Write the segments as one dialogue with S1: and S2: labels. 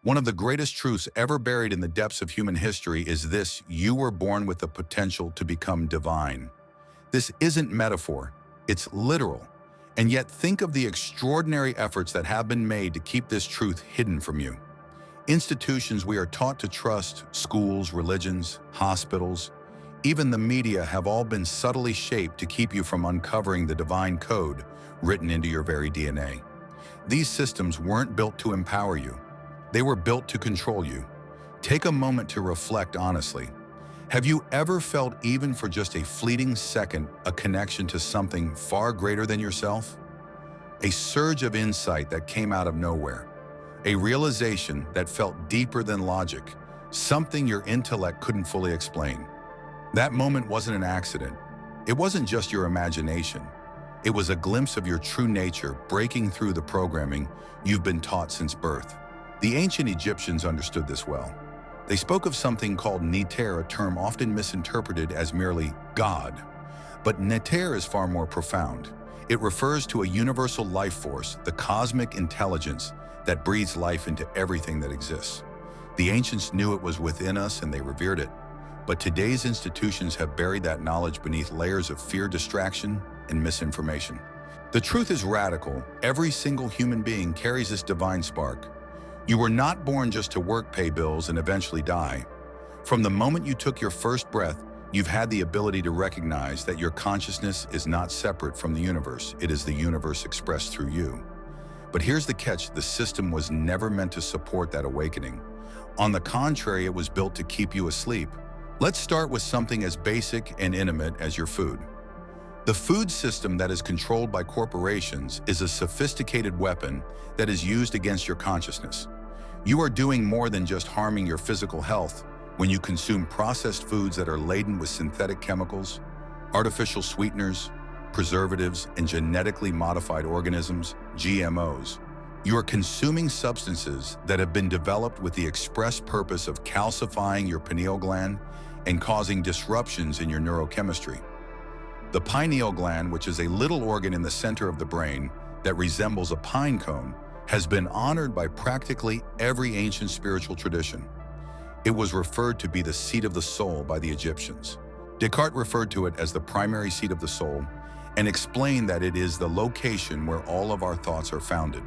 S1: One of the greatest truths ever buried in the depths of human history is this: you were born with the potential to become divine. This isn't metaphor, it's literal. And yet think of the extraordinary efforts that have been made to keep this truth hidden from you. Institutions we are taught to trust, schools, religions, hospitals, even the media have all been subtly shaped to keep you from uncovering the divine code written into your very DNA. These systems weren't built to empower you. They were built to control you. Take a moment to reflect honestly. Have you ever felt, even for just a fleeting second, a connection to something far greater than yourself? A surge of insight that came out of nowhere. A realization that felt deeper than logic, something your intellect couldn't fully explain. That moment wasn't an accident. It wasn't just your imagination. It was a glimpse of your true nature breaking through the programming you've been taught since birth. The ancient Egyptians understood this well. They spoke of something called Neter, a term often misinterpreted as merely God. But Neter is far more profound. It refers to a universal life force, the cosmic intelligence that breathes life into everything that exists. The ancients knew it was within us and they revered it. But today's institutions have buried that knowledge beneath layers of fear, distraction, and misinformation. The truth is radical. Every single human being carries this divine spark. You were not born just to work, pay bills, and eventually die. From the moment you took your first breath, you've had the ability to recognize that your consciousness is not separate from the universe. It is the universe expressed through you. But here's the catch: the system was never meant to support that awakening. On the contrary, it was built to keep you asleep. Let's start with something as basic and intimate as your food. The food system that is controlled by corporations is a sophisticated weapon that is used against your consciousness. You are doing more than just harming your physical health when you consume processed foods that are laden with synthetic chemicals, artificial sweeteners, preservatives, and genetically modified organisms, GMOs. You are consuming substances that have been developed with the express purpose of calcifying your pineal gland and causing disruptions in your neurochemistry. The pineal gland, which is a little organ in the center of the brain that resembles a pine cone, has been honored by practically every ancient spiritual tradition. It was referred to be the seat of the soul by the Egyptians. Descartes referred to it as the primary seat of the soul and explained that it is the location where all of our thoughts are founded.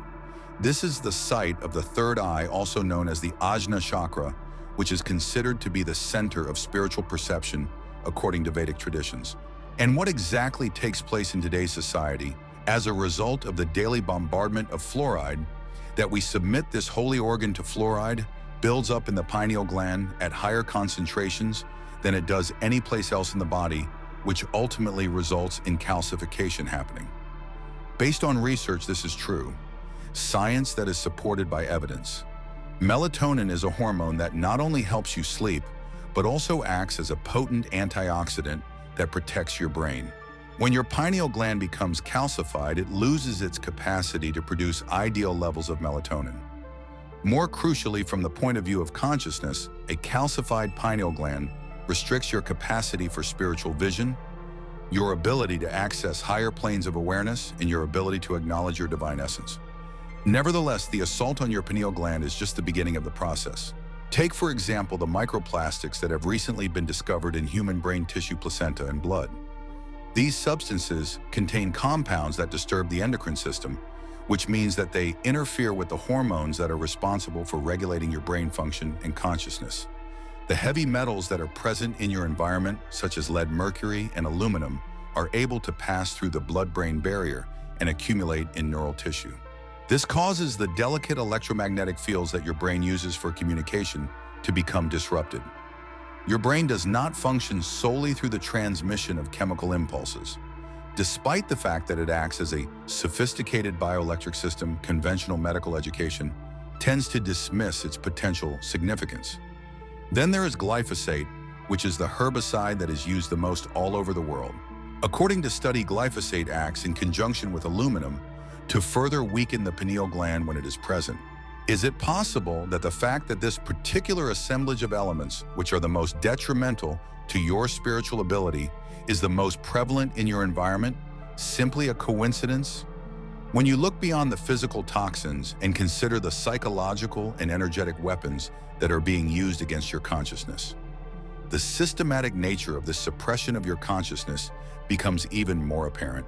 S1: This is the site of the third eye, also known as the Ajna chakra, which is considered to be the center of spiritual perception according to Vedic traditions. And what exactly takes place in today's society as a result of the daily bombardment of fluoride, that we submit this holy organ to fluoride, builds up in the pineal gland at higher concentrations than it does any place else in the body, which ultimately results in calcification happening. Based on research, this is true. Science that is supported by evidence. Melatonin is a hormone that not only helps you sleep, but also acts as a potent antioxidant that protects your brain. When your pineal gland becomes calcified, it loses its capacity to produce ideal levels of melatonin. More crucially, from the point of view of consciousness, a calcified pineal gland restricts your capacity for spiritual vision, your ability to access higher planes of awareness, and your ability to acknowledge your divine essence. Nevertheless, the assault on your pineal gland is just the beginning of the process. Take, for example, the microplastics that have recently been discovered in human brain tissue, placenta, and blood. These substances contain compounds that disturb the endocrine system, which means that they interfere with the hormones that are responsible for regulating your brain function and consciousness. The heavy metals that are present in your environment, such as lead, mercury, and aluminum, are able to pass through the blood-brain barrier and accumulate in neural tissue. This causes the delicate electromagnetic fields that your brain uses for communication to become disrupted. Your brain does not function solely through the transmission of chemical impulses. Despite the fact that it acts as a sophisticated bioelectric system, conventional medical education tends to dismiss its potential significance. Then there is glyphosate, which is the herbicide that is used the most all over the world. According to study, glyphosate acts in conjunction with aluminum to further weaken the pineal gland when it is present. Is it possible that the fact that this particular assemblage of elements, which are the most detrimental to your spiritual ability, is the most prevalent in your environment, simply a coincidence? When you look beyond the physical toxins and consider the psychological and energetic weapons that are being used against your consciousness, the systematic nature of the suppression of your consciousness becomes even more apparent.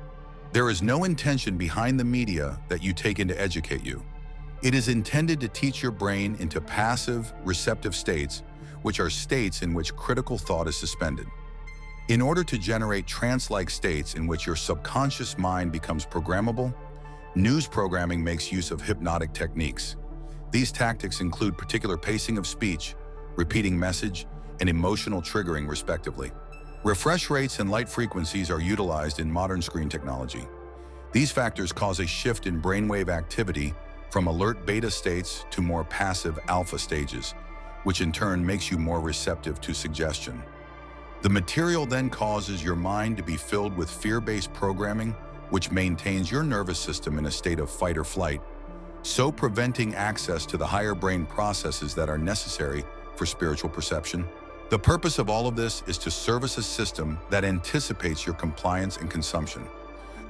S1: There is no intention behind the media that you take in to educate you. It is intended to teach your brain into passive, receptive states, which are states in which critical thought is suspended. In order to generate trance-like states in which your subconscious mind becomes programmable, news programming makes use of hypnotic techniques. These tactics include particular pacing of speech, repeating message, and emotional triggering, respectively. Refresh rates and light frequencies are utilized in modern screen technology. These factors cause a shift in brainwave activity from alert beta states to more passive alpha stages, which in turn makes you more receptive to suggestion. The material then causes your mind to be filled with fear-based programming, which maintains your nervous system in a state of fight or flight, so preventing access to the higher brain processes that are necessary for spiritual perception. The purpose of all of this is to service a system that anticipates your compliance and consumption.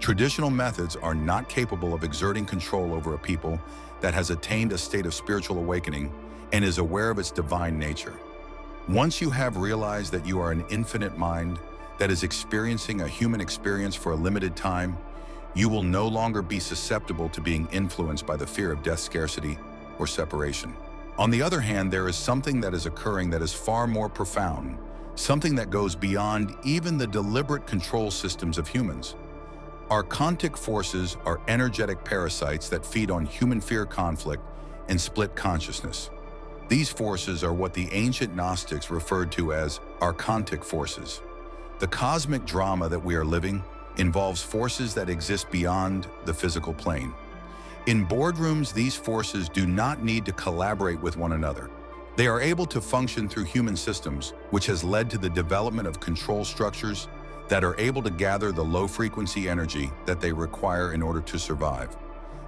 S1: Traditional methods are not capable of exerting control over a people that has attained a state of spiritual awakening and is aware of its divine nature. Once you have realized that you are an infinite mind that is experiencing a human experience for a limited time, you will no longer be susceptible to being influenced by the fear of death, scarcity, or separation. On the other hand, there is something that is occurring that is far more profound, something that goes beyond even the deliberate control systems of humans. Archontic forces are energetic parasites that feed on human fear, conflict, and split consciousness. These forces are what the ancient Gnostics referred to as archontic forces. The cosmic drama that we are living involves forces that exist beyond the physical plane. In boardrooms, these forces do not need to collaborate with one another. They are able to function through human systems, which has led to the development of control structures that are able to gather the low-frequency energy that they require in order to survive.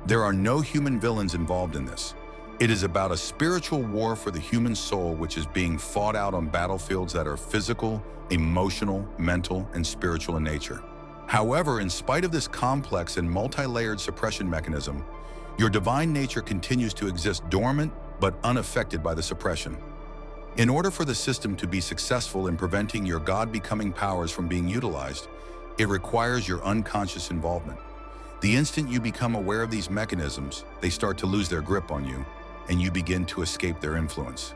S1: There are no human villains involved in this. It is about a spiritual war for the human soul, which is being fought out on battlefields that are physical, emotional, mental, and spiritual in nature. However, in spite of this complex and multi-layered suppression mechanism, your divine nature continues to exist dormant but unaffected by the suppression. In order for the system to be successful in preventing your God-becoming powers from being utilized, it requires your unconscious involvement. The instant you become aware of these mechanisms, they start to lose their grip on you, and you begin to escape their influence.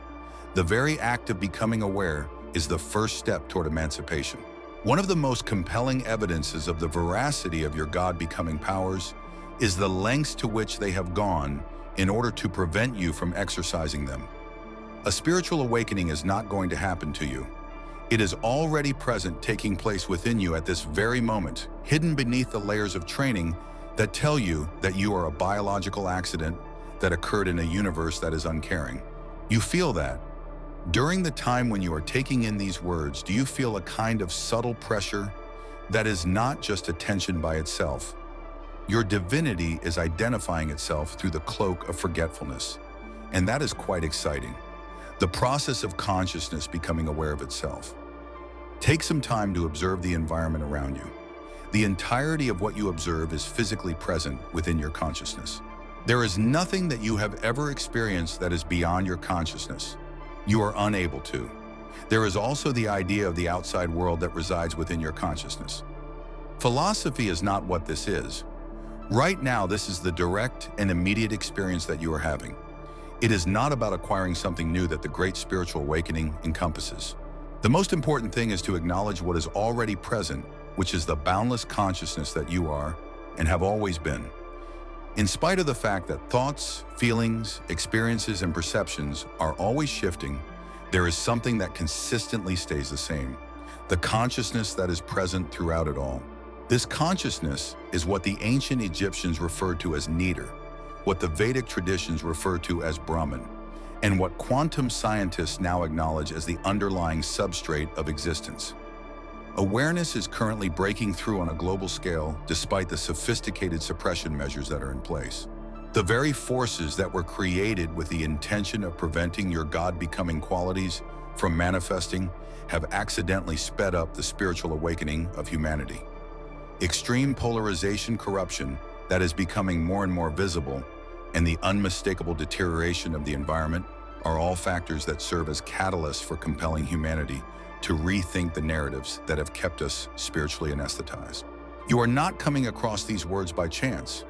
S1: The very act of becoming aware is the first step toward emancipation. One of the most compelling evidences of the veracity of your God-becoming powers is the lengths to which they have gone in order to prevent you from exercising them. A spiritual awakening is not going to happen to you. It is already present, taking place within you at this very moment, hidden beneath the layers of training that tell you that you are a biological accident that occurred in a universe that is uncaring. You feel that. During the time when you are taking in these words, do you feel a kind of subtle pressure that is not just attention by itself? Your divinity is identifying itself through the cloak of forgetfulness, and that is quite exciting. The process of consciousness becoming aware of itself. Take some time to observe the environment around you. The entirety of what you observe is physically present within your consciousness. There is nothing that you have ever experienced that is beyond your consciousness. You are unable to. There is also the idea of the outside world that resides within your consciousness. Philosophy is not what this is. Right now, this is the direct and immediate experience that you are having. It is not about acquiring something new that the great spiritual awakening encompasses. The most important thing is to acknowledge what is already present, which is the boundless consciousness that you are and have always been. In spite of the fact that thoughts, feelings, experiences, and perceptions are always shifting, there is something that consistently stays the same: the consciousness that is present throughout it all. This consciousness is what the ancient Egyptians referred to as Neter, what the Vedic traditions refer to as Brahman, and what quantum scientists now acknowledge as the underlying substrate of existence. Awareness is currently breaking through on a global scale despite the sophisticated suppression measures that are in place. The very forces that were created with the intention of preventing your God-becoming qualities from manifesting have accidentally sped up the spiritual awakening of humanity. Extreme polarization, corruption, that is becoming more and more visible, and the unmistakable deterioration of the environment are all factors that serve as catalysts for compelling humanity to rethink the narratives that have kept us spiritually anesthetized. You are not coming across these words by chance.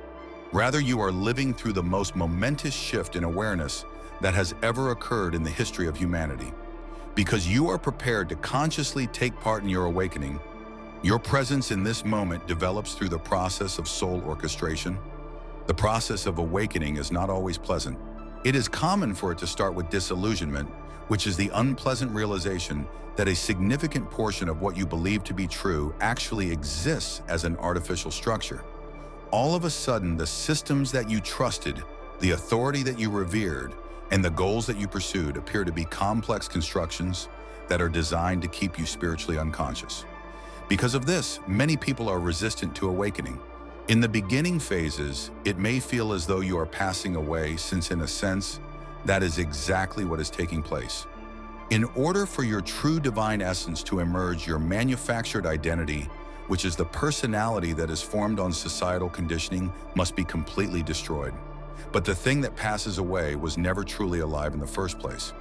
S1: Rather, you are living through the most momentous shift in awareness that has ever occurred in the history of humanity. Because you are prepared to consciously take part in your awakening, your presence in this moment develops through the process of soul orchestration. The process of awakening is not always pleasant. It is common for it to start with disillusionment, which is the unpleasant realization that a significant portion of what you believe to be true actually exists as an artificial structure. All of a sudden, the systems that you trusted, the authority that you revered, and the goals that you pursued appear to be complex constructions that are designed to keep you spiritually unconscious. Because of this, many people are resistant to awakening. In the beginning phases, it may feel as though you are passing away, since in a sense, that is exactly what is taking place. In order for your true divine essence to emerge, your manufactured identity, which is the personality that is formed on societal conditioning, must be completely destroyed. But the thing that passes away was never truly alive in the first place.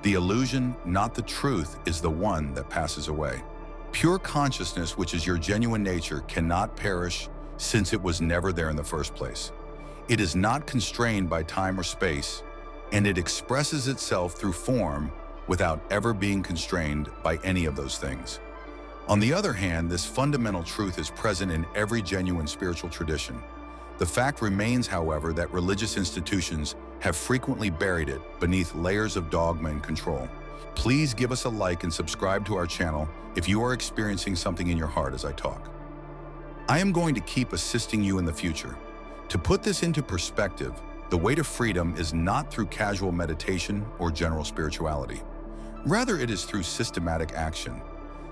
S1: The illusion, not the truth, is the one that passes away. Pure consciousness, which is your genuine nature, cannot perish since it was never there in the first place. It is not constrained by time or space, and it expresses itself through form without ever being constrained by any of those things. On the other hand, this fundamental truth is present in every genuine spiritual tradition. The fact remains, however, that religious institutions have frequently buried it beneath layers of dogma and control. Please give us a like and subscribe to our channel if you are experiencing something in your heart as I talk. I am going to keep assisting you in the future. To put this into perspective, the way to freedom is not through casual meditation or general spirituality. Rather, it is through systematic action.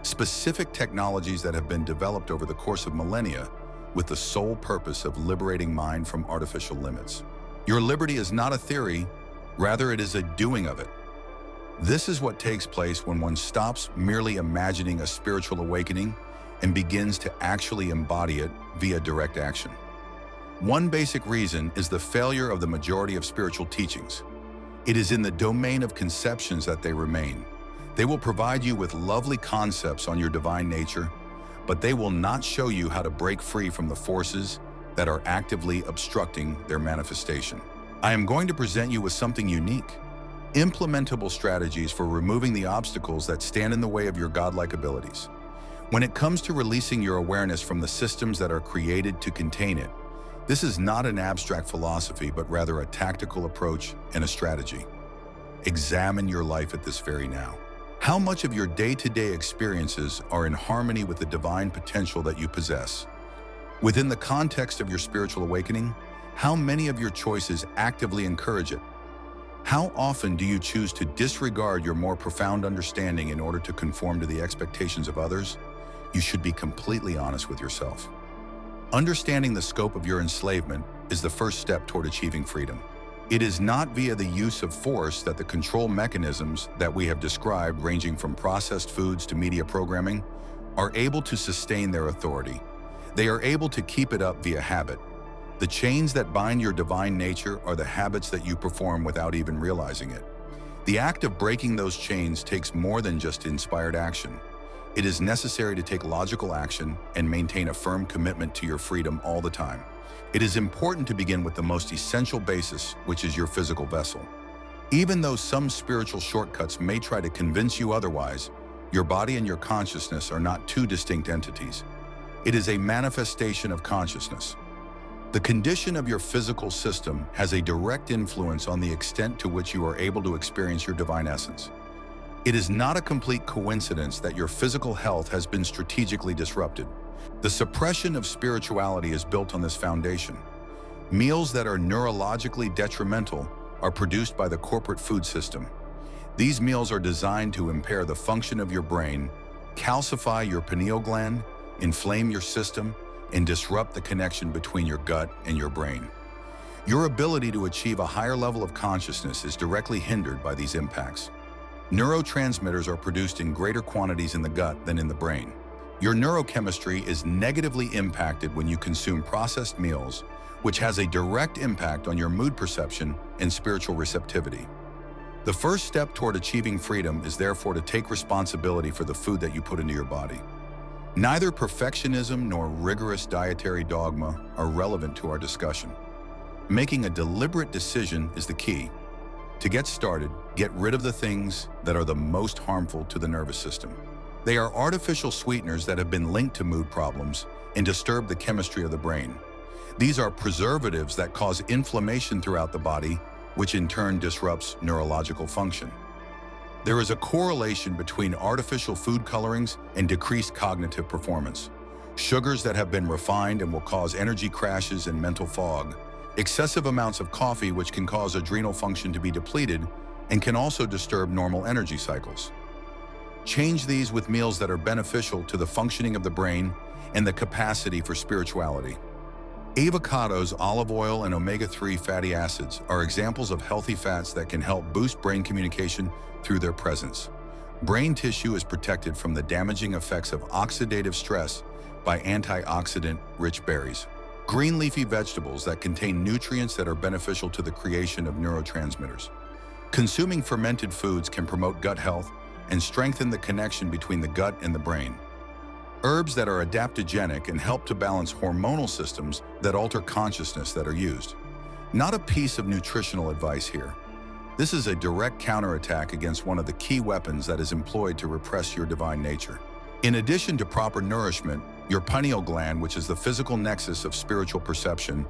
S1: Specific technologies that have been developed over the course of millennia with the sole purpose of liberating mind from artificial limits. Your liberty is not a theory, rather it is a doing of it. This is what takes place when one stops merely imagining a spiritual awakening and begins to actually embody it via direct action. One basic reason is the failure of the majority of spiritual teachings. It is in the domain of conceptions that they remain. They will provide you with lovely concepts on your divine nature, but they will not show you how to break free from the forces that are actively obstructing their manifestation. I am going to present you with something unique, implementable strategies for removing the obstacles that stand in the way of your godlike abilities. When it comes to releasing your awareness from the systems that are created to contain it, this is not an abstract philosophy, but rather a tactical approach and a strategy. Examine your life at this very now. How much of your day-to-day experiences are in harmony with the divine potential that you possess? Within the context of your spiritual awakening, how many of your choices actively encourage it? How often do you choose to disregard your more profound understanding in order to conform to the expectations of others? You should be completely honest with yourself. Understanding the scope of your enslavement is the first step toward achieving freedom. It is not via the use of force that the control mechanisms that we have described, ranging from processed foods to media programming, are able to sustain their authority. They are able to keep it up via habit. The chains that bind your divine nature are the habits that you perform without even realizing it. The act of breaking those chains takes more than just inspired action. It is necessary to take logical action and maintain a firm commitment to your freedom all the time. It is important to begin with the most essential basis, which is your physical vessel. Even though some spiritual shortcuts may try to convince you otherwise, your body and your consciousness are not two distinct entities. It is a manifestation of consciousness. The condition of your physical system has a direct influence on the extent to which you are able to experience your divine essence. It is not a complete coincidence that your physical health has been strategically disrupted. The suppression of spirituality is built on this foundation. Meals that are neurologically detrimental are produced by the corporate food system. These meals are designed to impair the function of your brain, calcify your pineal gland, inflame your system, and disrupt the connection between your gut and your brain. Your ability to achieve a higher level of consciousness is directly hindered by these impacts. Neurotransmitters are produced in greater quantities in the gut than in the brain. Your neurochemistry is negatively impacted when you consume processed meals, which has a direct impact on your mood perception and spiritual receptivity. The first step toward achieving freedom is therefore to take responsibility for the food that you put into your body. Neither perfectionism nor rigorous dietary dogma are relevant to our discussion. Making a deliberate decision is the key. To get started, get rid of the things that are the most harmful to the nervous system. They are artificial sweeteners that have been linked to mood problems and disturb the chemistry of the brain. These are preservatives that cause inflammation throughout the body, which in turn disrupts neurological function. There is a correlation between artificial food colorings and decreased cognitive performance. Sugars that have been refined and will cause energy crashes and mental fog. Excessive amounts of coffee, which can cause adrenal function to be depleted and can also disturb normal energy cycles. Change these with meals that are beneficial to the functioning of the brain and the capacity for spirituality. Avocados, olive oil, and omega-3 fatty acids are examples of healthy fats that can help boost brain communication through their presence. Brain tissue is protected from the damaging effects of oxidative stress by antioxidant-rich berries. Green leafy vegetables that contain nutrients that are beneficial to the creation of neurotransmitters. Consuming fermented foods can promote gut health and strengthen the connection between the gut and the brain. Herbs that are adaptogenic and help to balance hormonal systems that alter consciousness that are used. Not a piece of nutritional advice here. This is a direct counterattack against one of the key weapons that is employed to repress your divine nature. In addition to proper nourishment, your pineal gland, which is the physical nexus of spiritual perception,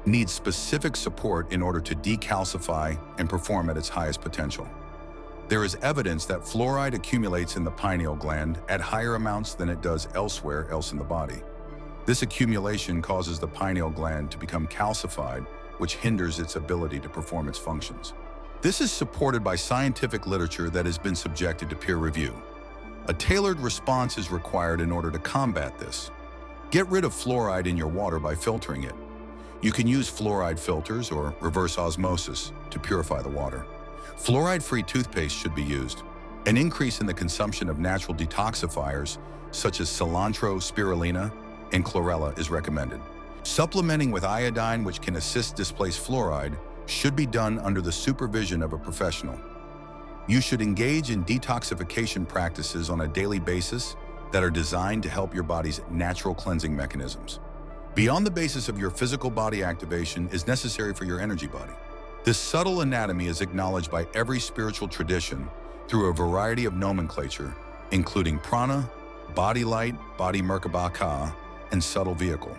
S1: needs specific support in order to decalcify and perform at its highest potential. There is evidence that fluoride accumulates in the pineal gland at higher amounts than it does elsewhere else in the body. This accumulation causes the pineal gland to become calcified, which hinders its ability to perform its functions. This is supported by scientific literature that has been subjected to peer review. A tailored response is required in order to combat this. Get rid of fluoride in your water by filtering it. You can use fluoride filters or reverse osmosis to purify the water. Fluoride-free toothpaste should be used. An increase in the consumption of natural detoxifiers, such as cilantro, spirulina, and chlorella, is recommended. Supplementing with iodine, which can assist displace fluoride, should be done under the supervision of a professional. You should engage in detoxification practices on a daily basis that are designed to help your body's natural cleansing mechanisms. Beyond the basis of your physical body activation is necessary for your energy body. This subtle anatomy is acknowledged by every spiritual tradition through a variety of nomenclature, including prana, body light, body merkaba, and subtle vehicle.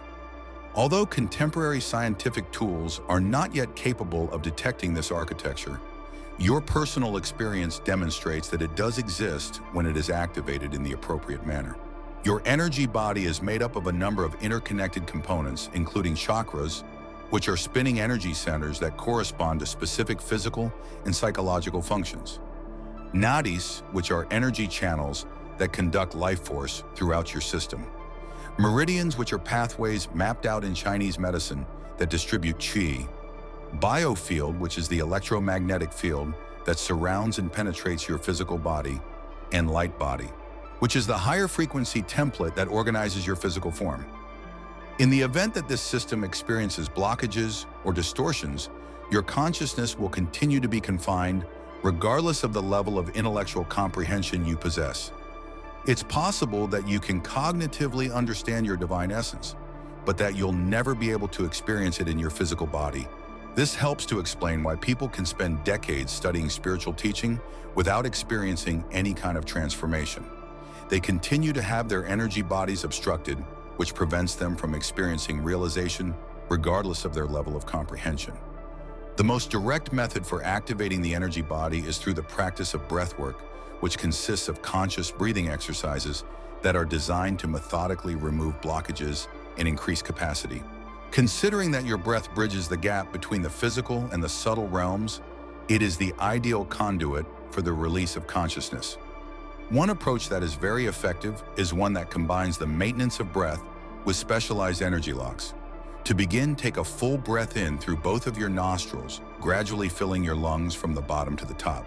S1: Although contemporary scientific tools are not yet capable of detecting this architecture, your personal experience demonstrates that it does exist when it is activated in the appropriate manner. Your energy body is made up of a number of interconnected components, including chakras, which are spinning energy centers that correspond to specific physical and psychological functions. Nadis, which are energy channels that conduct life force throughout your system. Meridians, which are pathways mapped out in Chinese medicine that distribute qi. Biofield, which is the electromagnetic field that surrounds and penetrates your physical body. And light body, which is the higher frequency template that organizes your physical form. In the event that this system experiences blockages or distortions, your consciousness will continue to be confined regardless of the level of intellectual comprehension you possess. It's possible that you can cognitively understand your divine essence, but that you'll never be able to experience it in your physical body. This helps to explain why people can spend decades studying spiritual teaching without experiencing any kind of transformation. They continue to have their energy bodies obstructed, which prevents them from experiencing realization regardless of their level of comprehension. The most direct method for activating the energy body is through the practice of breath work, which consists of conscious breathing exercises that are designed to methodically remove blockages and increase capacity. Considering that your breath bridges the gap between the physical and the subtle realms, it is the ideal conduit for the release of consciousness. One approach that is very effective is one that combines the maintenance of breath with specialized energy locks. To begin, take a full breath in through both of your nostrils, gradually filling your lungs from the bottom to the top.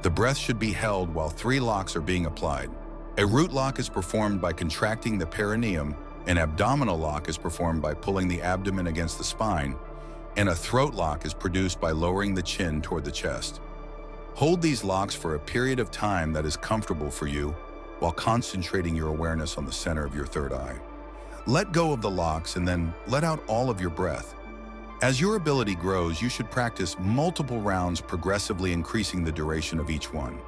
S1: The breath should be held while 3 locks are being applied. A root lock is performed by contracting the perineum An abdominal lock is performed by pulling the abdomen against the spine, and a throat lock is produced by lowering the chin toward the chest. Hold these locks for a period of time that is comfortable for you while concentrating your awareness on the center of your third eye. Let go of the locks and then let out all of your breath. As your ability grows, you should practice multiple rounds, progressively increasing the duration of each one.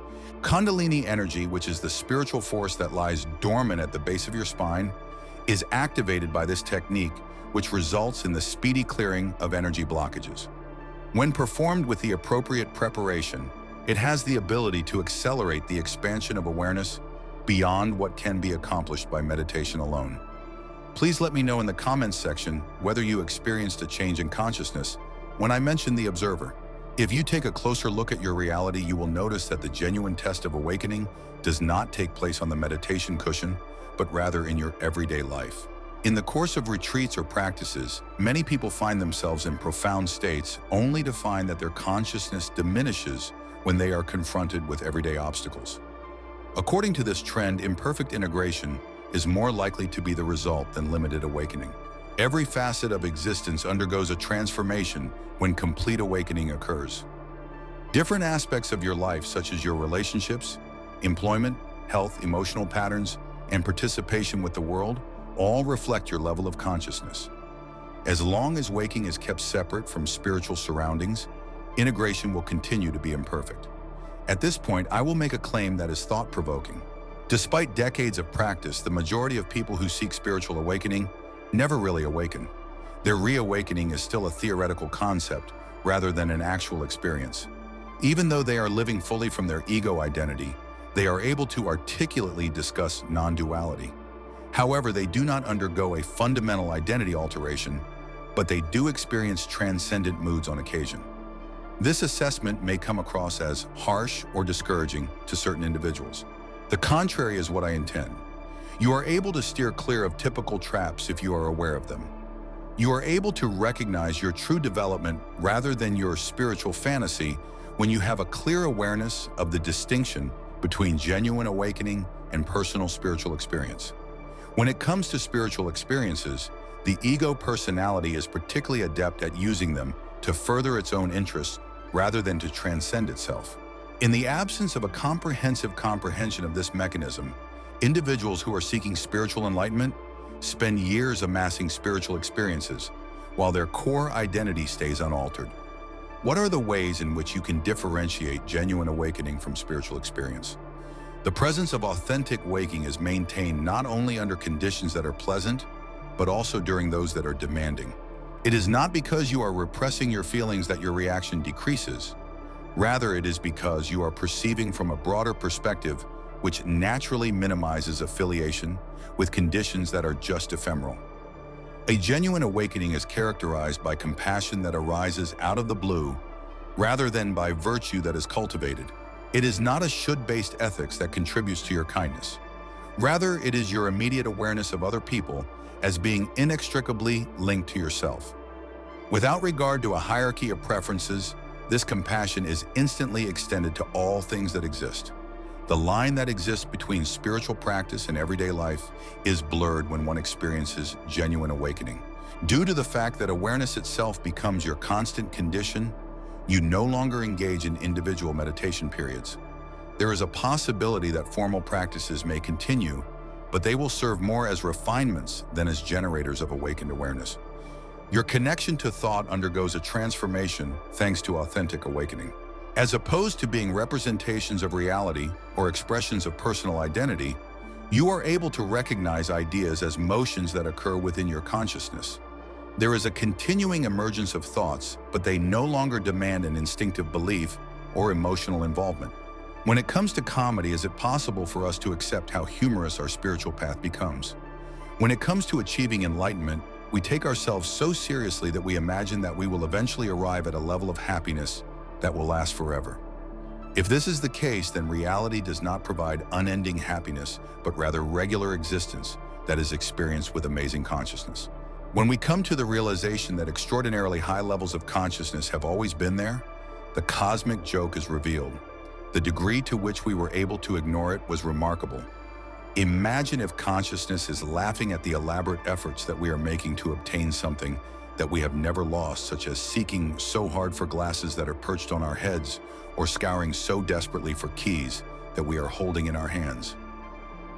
S1: Kundalini energy, which is the spiritual force that lies dormant at the base of your spine, is activated by this technique, which results in the speedy clearing of energy blockages. When performed with the appropriate preparation, it has the ability to accelerate the expansion of awareness beyond what can be accomplished by meditation alone. Please let me know in the comments section whether you experienced a change in consciousness when I mentioned the observer. If you take a closer look at your reality, you will notice that the genuine test of awakening does not take place on the meditation cushion, but rather in your everyday life. In the course of retreats or practices, many people find themselves in profound states only to find that their consciousness diminishes when they are confronted with everyday obstacles. According to this trend, imperfect integration is more likely to be the result than limited awakening. Every facet of existence undergoes a transformation when complete awakening occurs. Different aspects of your life, such as your relationships, employment, health, emotional patterns, and participation with the world, all reflect your level of consciousness. As long as waking is kept separate from spiritual surroundings, integration will continue to be imperfect. At this point, I will make a claim that is thought-provoking. Despite decades of practice, the majority of people who seek spiritual awakening never really awaken. Their reawakening is still a theoretical concept rather than an actual experience. Even though they are living fully from their ego identity, they are able to articulately discuss non-duality. However, they do not undergo a fundamental identity alteration, but they do experience transcendent moods on occasion. This assessment may come across as harsh or discouraging to certain individuals. The contrary is what I intend. You are able to steer clear of typical traps if you are aware of them. You are able to recognize your true development rather than your spiritual fantasy when you have a clear awareness of the distinction between genuine awakening and personal spiritual experience. When it comes to spiritual experiences, the ego personality is particularly adept at using them to further its own interests rather than to transcend itself. In the absence of a comprehensive comprehension of this mechanism, individuals who are seeking spiritual enlightenment spend years amassing spiritual experiences while their core identity stays unaltered. What are the ways in which you can differentiate genuine awakening from spiritual experience? The presence of authentic waking is maintained not only under conditions that are pleasant, but also during those that are demanding. It is not because you are repressing your feelings that your reaction decreases. Rather, it is because you are perceiving from a broader perspective, which naturally minimizes affiliation with conditions that are just ephemeral. A genuine awakening is characterized by compassion that arises out of the blue, rather than by virtue that is cultivated. It is not a should-based ethics that contributes to your kindness. Rather, it is your immediate awareness of other people as being inextricably linked to yourself. Without regard to a hierarchy of preferences, this compassion is instantly extended to all things that exist. The line that exists between spiritual practice and everyday life is blurred when one experiences genuine awakening. Due to the fact that awareness itself becomes your constant condition, you no longer engage in individual meditation periods. There is a possibility that formal practices may continue, but they will serve more as refinements than as generators of awakened awareness. Your connection to thought undergoes a transformation thanks to authentic awakening. As opposed to being representations of reality or expressions of personal identity, you are able to recognize ideas as motions that occur within your consciousness. There is a continuing emergence of thoughts, but they no longer demand an instinctive belief or emotional involvement. When it comes to comedy, is it possible for us to accept how humorous our spiritual path becomes? When it comes to achieving enlightenment, we take ourselves so seriously that we imagine that we will eventually arrive at a level of happiness that will last forever. If this is the case, then reality does not provide unending happiness, but rather regular existence that is experienced with amazing consciousness. When we come to the realization that extraordinarily high levels of consciousness have always been there, the cosmic joke is revealed. The degree to which we were able to ignore it was remarkable. Imagine if consciousness is laughing at the elaborate efforts that we are making to obtain something that we have never lost, such as seeking so hard for glasses that are perched on our heads or scouring so desperately for keys that we are holding in our hands.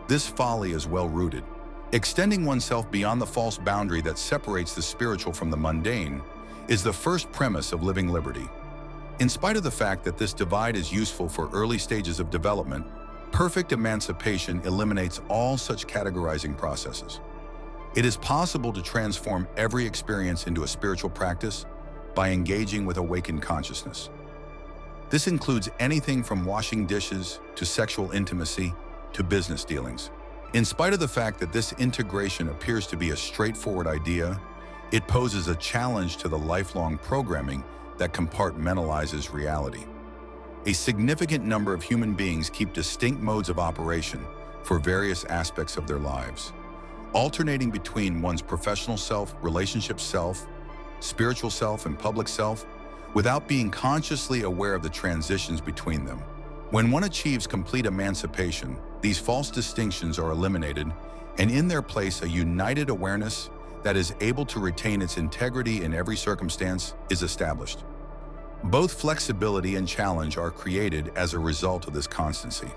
S1: This folly is well-rooted. Extending oneself beyond the false boundary that separates the spiritual from the mundane is the first premise of living liberty. In spite of the fact that this divide is useful for early stages of development, perfect emancipation eliminates all such categorizing processes. It is possible to transform every experience into a spiritual practice by engaging with awakened consciousness. This includes anything from washing dishes to sexual intimacy to business dealings. In spite of the fact that this integration appears to be a straightforward idea, it poses a challenge to the lifelong programming that compartmentalizes reality. A significant number of human beings keep distinct modes of operation for various aspects of their lives, alternating between one's professional self, relationship self, spiritual self, and public self, without being consciously aware of the transitions between them. When one achieves complete emancipation, these false distinctions are eliminated, and in their place, a united awareness that is able to retain its integrity in every circumstance is established. Both flexibility and challenge are created as a result of this constancy.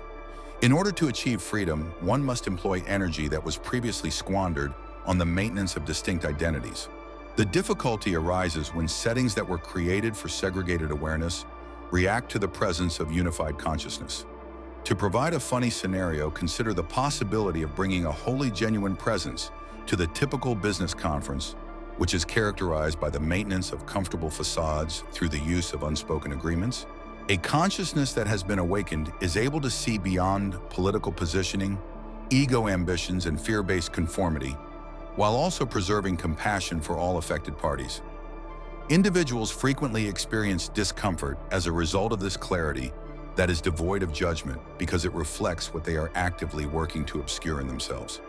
S1: In order to achieve freedom, one must employ energy that was previously squandered on the maintenance of distinct identities. The difficulty arises when settings that were created for segregated awareness react to the presence of unified consciousness. To provide a funny scenario, consider the possibility of bringing a wholly genuine presence to the typical business conference, which is characterized by the maintenance of comfortable facades through the use of unspoken agreements. A consciousness that has been awakened is able to see beyond political positioning, ego ambitions, and fear-based conformity, while also preserving compassion for all affected parties. Individuals frequently experience discomfort as a result of this clarity that is devoid of judgment because it reflects what they are actively working to obscure in themselves.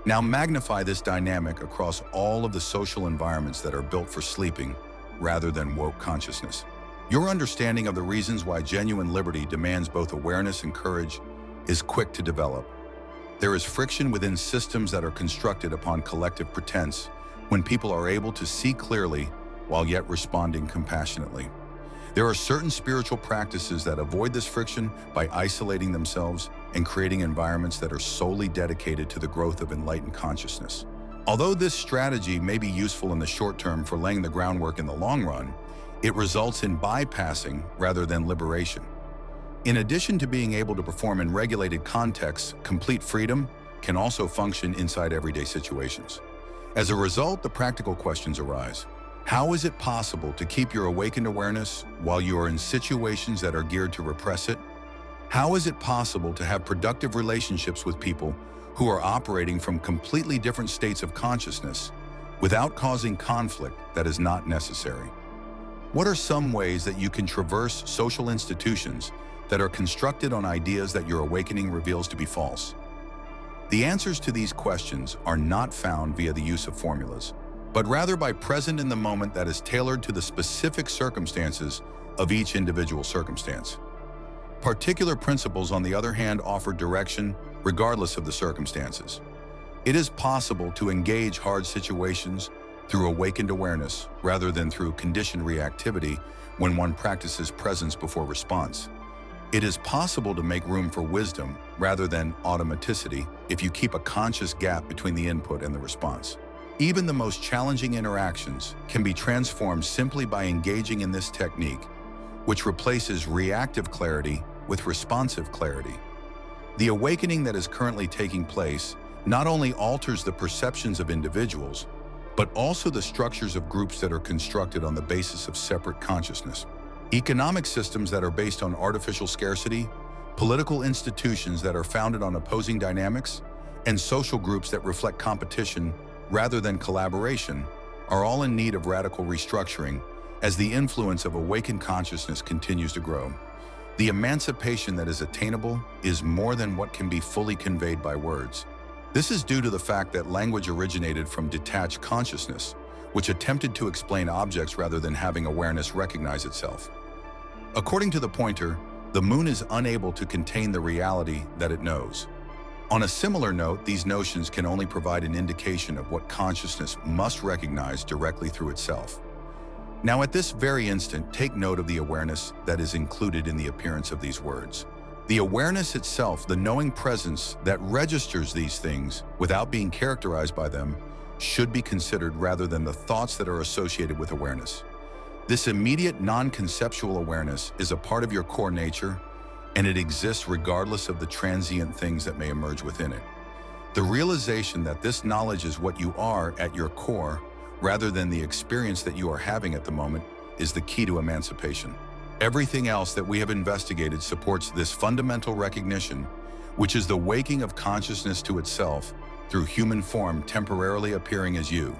S1: Now magnify this dynamic across all of the social environments that are built for sleeping rather than woke consciousness. Your understanding of the reasons why genuine liberty demands both awareness and courage is quick to develop. There is friction within systems that are constructed upon collective pretense when people are able to see clearly while yet responding compassionately. There are certain spiritual practices that avoid this friction by isolating themselves and creating environments that are solely dedicated to the growth of enlightened consciousness. Although this strategy may be useful in the short term for laying the groundwork in the long run, it results in bypassing rather than liberation. In addition to being able to perform in regulated contexts, complete freedom can also function inside everyday situations. As a result, the practical questions arise. How is it possible to keep your awakened awareness while you are in situations that are geared to repress it? How is it possible to have productive relationships with people who are operating from completely different states of consciousness without causing conflict that is not necessary? What are some ways that you can traverse social institutions that are constructed on ideas that your awakening reveals to be false? The answers to these questions are not found via the use of formulas, but rather by present in the moment that is tailored to the specific circumstances of each individual circumstance. Particular principles, on the other hand, offer direction regardless of the circumstances. It is possible to engage hard situations through awakened awareness rather than through conditioned reactivity when one practices presence before response. It is possible to make room for wisdom rather than automaticity if you keep a conscious gap between the input and the response. Even the most challenging interactions can be transformed simply by engaging in this technique, which replaces reactive clarity with responsive clarity. The awakening that is currently taking place not only alters the perceptions of individuals, but also the structures of groups that are constructed on the basis of separate consciousness. Economic systems that are based on artificial scarcity, political institutions that are founded on opposing dynamics, and social groups that reflect competition rather than collaboration are all in need of radical restructuring as the influence of awakened consciousness continues to grow. The emancipation that is attainable is more than what can be fully conveyed by words. This is due to the fact that language originated from detached consciousness, which attempted to explain objects rather than having awareness recognize itself. According to the pointer, the moon is unable to contain the reality that it knows. On a similar note, these notions can only provide an indication of what consciousness must recognize directly through itself. Now, at this very instant, take note of the awareness that is included in the appearance of these words. The awareness itself, the knowing presence that registers these things without being characterized by them, should be considered rather than the thoughts that are associated with awareness. This immediate non-conceptual awareness is a part of your core nature, and it exists regardless of the transient things that may emerge within it. The realization that this knowledge is what you are at your core, rather than the experience that you are having at the moment, is the key to emancipation. Everything else that we have investigated supports this fundamental recognition, which is the waking of consciousness to itself through human form temporarily appearing as you.